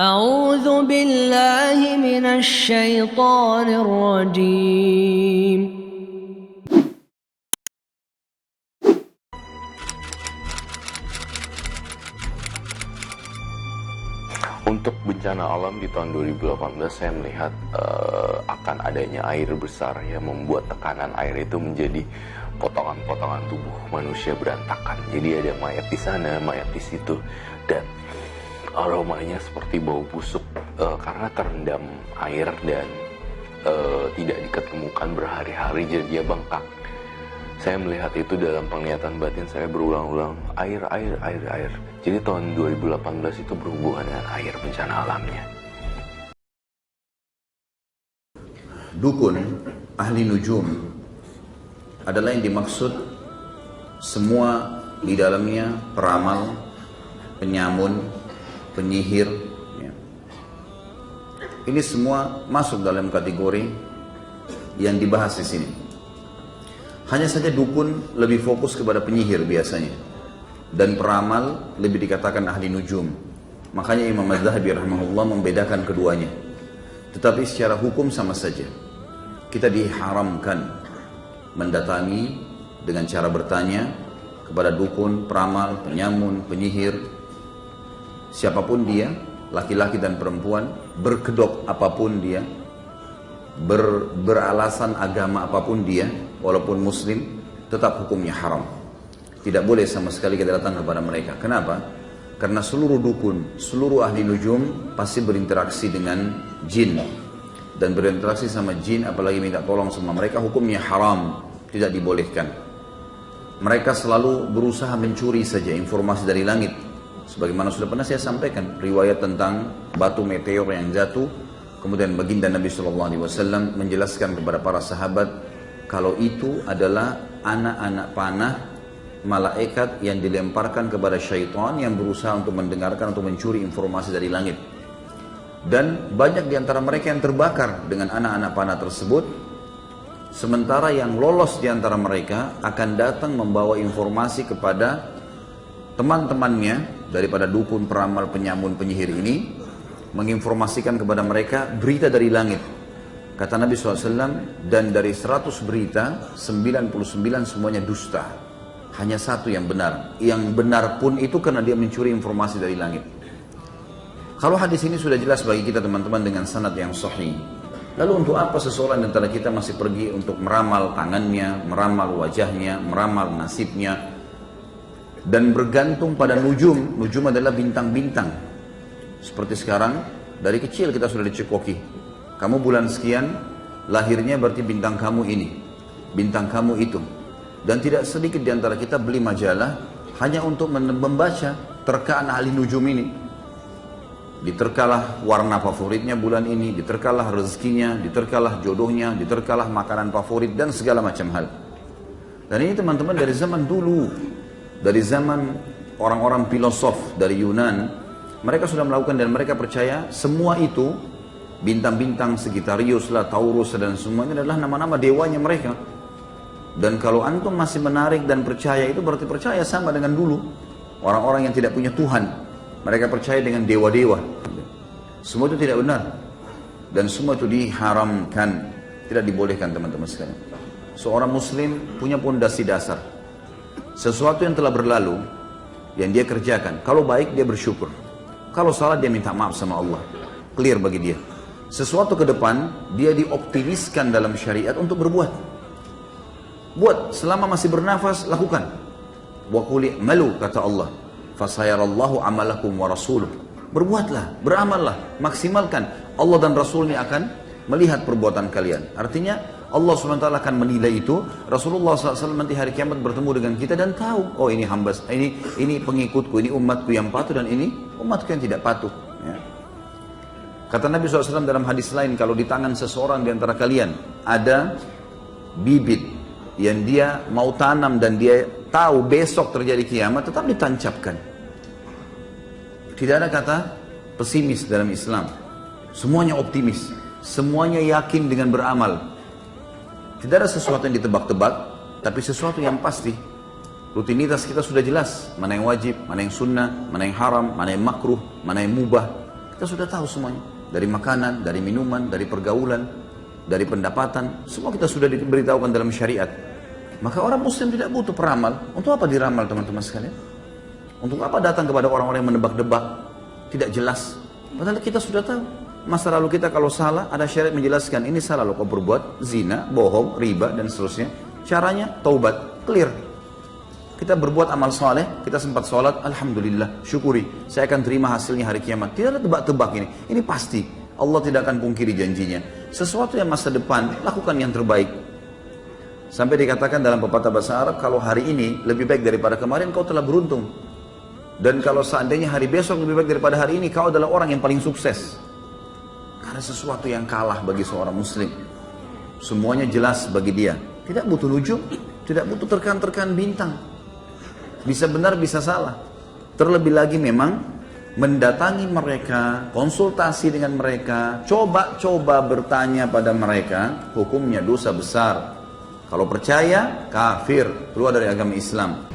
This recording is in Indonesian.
أعوذ بالله من الشيطان الرجيم. Untuk bencana alam di tahun 2018 saya melihat akan adanya air besar yang membuat tekanan air itu menjadi potongan-potongan tubuh manusia berantakan. Jadi ada mayat di sana, mayat di situ, dan aromanya seperti bau busuk karena terendam air dan tidak diketemukan berhari-hari, jadi dia bengkak. Saya melihat itu dalam penglihatan batin saya berulang-ulang, air. Jadi tahun 2018 itu berhubungan dengan air, bencana alamnya. Dukun, ahli nujum adalah yang dimaksud semua di dalamnya peramal, penyamun, penyihir. Ya. Ini semua masuk dalam kategori yang dibahas di sini. Hanya saja dukun lebih fokus kepada penyihir biasanya, dan peramal lebih dikatakan ahli nujum. Makanya Imam Az-Zahabi rahimahullah membedakan keduanya. Tetapi secara hukum sama saja. Kita diharamkan mendatangi dengan cara bertanya kepada dukun, peramal, penyamun, penyihir, siapapun dia, laki-laki dan perempuan, berkedok apapun dia, beralasan agama apapun dia, walaupun muslim, tetap hukumnya haram. Tidak boleh sama sekali kita datang kepada mereka. Kenapa? Karena seluruh dukun, seluruh ahli nujum pasti berinteraksi dengan jin, dan berinteraksi sama jin, apalagi minta tolong sama mereka, hukumnya haram, tidak dibolehkan. Mereka selalu berusaha mencuri saja informasi dari langit. Sebagaimana sudah pernah saya sampaikan riwayat tentang batu meteor yang jatuh, kemudian baginda Nabi SAW menjelaskan kepada para sahabat kalau itu adalah anak-anak panah malaikat yang dilemparkan kepada syaitan yang berusaha untuk mendengarkan atau mencuri informasi dari langit. Dan banyak di antara mereka yang terbakar dengan anak-anak panah tersebut, sementara yang lolos di antara mereka akan datang membawa informasi kepada teman-temannya daripada dukun, peramal, penyamun, penyihir ini, menginformasikan kepada mereka berita dari langit. Kata Nabi SAW, dan dari 100 berita, 99 semuanya dusta. Hanya satu yang benar. Yang benar pun itu karena dia mencuri informasi dari langit. Kalau hadis ini sudah jelas bagi kita teman-teman dengan sanad yang sahih, lalu untuk apa seseorang di antara kita masih pergi untuk meramal tangannya, meramal wajahnya, meramal nasibnya, dan bergantung pada nujum. Nujum adalah bintang-bintang. Seperti sekarang, dari kecil kita sudah dicekoki. Kamu bulan sekian, lahirnya berarti bintang kamu ini, bintang kamu itu. Dan tidak sedikit di antara kita beli majalah hanya untuk membaca terkaan ahli nujum ini. Diterkalah warna favoritnya bulan ini, diterkalah rezekinya, diterkalah jodohnya, diterkalah makanan favorit, dan segala macam hal. Dan ini teman-teman dari zaman dulu, dari zaman orang-orang filosof dari Yunan, mereka sudah melakukan dan mereka percaya semua itu, bintang-bintang Sagittarius lah, Taurus dan semuanya adalah nama-nama dewanya mereka. Dan kalau antum masih menarik dan percaya, itu berarti percaya sama dengan dulu orang-orang yang tidak punya Tuhan. Mereka percaya dengan dewa-dewa. Semua itu tidak benar. Dan semua itu diharamkan, tidak dibolehkan teman-teman sekalian. Seorang muslim punya pondasi dasar. Sesuatu yang telah berlalu, yang dia kerjakan, kalau baik dia bersyukur, kalau salah dia minta maaf sama Allah. Clear bagi dia. Sesuatu ke depan, dia dioptimiskan dalam syariat untuk berbuat. Buat, selama masih bernafas, lakukan. Wa qul i'malu, kata Allah, fasayarallahu amalakum wa rasuluh. Berbuatlah, beramallah, maksimalkan. Allah dan Rasulnya akan melihat perbuatan kalian. Artinya Allah SWT akan menilai itu. Rasulullah SAW nanti hari kiamat bertemu dengan kita dan tahu, oh ini hamba, ini pengikutku, ini umatku yang patuh, dan ini umatku yang tidak patuh. Ya. Kata Nabi SAW dalam hadis lain, kalau di tangan seseorang di antara kalian ada bibit yang dia mau tanam dan dia tahu besok terjadi kiamat, tetap ditancapkan. Tidak ada kata pesimis dalam Islam. Semuanya optimis, semuanya yakin dengan beramal. Tidak ada sesuatu yang ditebak-tebak, tapi sesuatu yang pasti. Rutinitas kita sudah jelas, mana yang wajib, mana yang sunnah, mana yang haram, mana yang makruh, mana yang mubah. Kita sudah tahu semuanya. Dari makanan, dari minuman, dari pergaulan, dari pendapatan. Semua kita sudah diberitahukan dalam syariat. Maka orang muslim tidak butuh peramal. Untuk apa diramal teman-teman sekalian? Untuk apa datang kepada orang-orang yang menebak-debak? Tidak jelas. Padahal kita sudah tahu. Masa lalu kita kalau salah, ada syariat menjelaskan. Ini salah loh kau berbuat, zina, bohong, riba, dan seterusnya. Caranya, taubat, clear. Kita berbuat amal soleh, kita sempat sholat, alhamdulillah, syukuri. Saya akan terima hasilnya hari kiamat. Tidak ada tebak-tebak ini. Ini pasti. Allah tidak akan pungkiri janjinya. Sesuatu yang masa depan, lakukan yang terbaik. Sampai dikatakan dalam pepatah bahasa Arab, kalau hari ini lebih baik daripada kemarin, kau telah beruntung. Dan kalau seandainya hari besok lebih baik daripada hari ini, kau adalah orang yang paling sukses. Karena sesuatu yang kalah bagi seorang muslim. Semuanya jelas bagi dia. Tidak butuh nujum, tidak butuh terkan-terkan bintang. Bisa benar, bisa salah. Terlebih lagi memang mendatangi mereka, konsultasi dengan mereka, coba-coba bertanya pada mereka, hukumnya dosa besar. Kalau percaya, kafir, keluar dari agama Islam.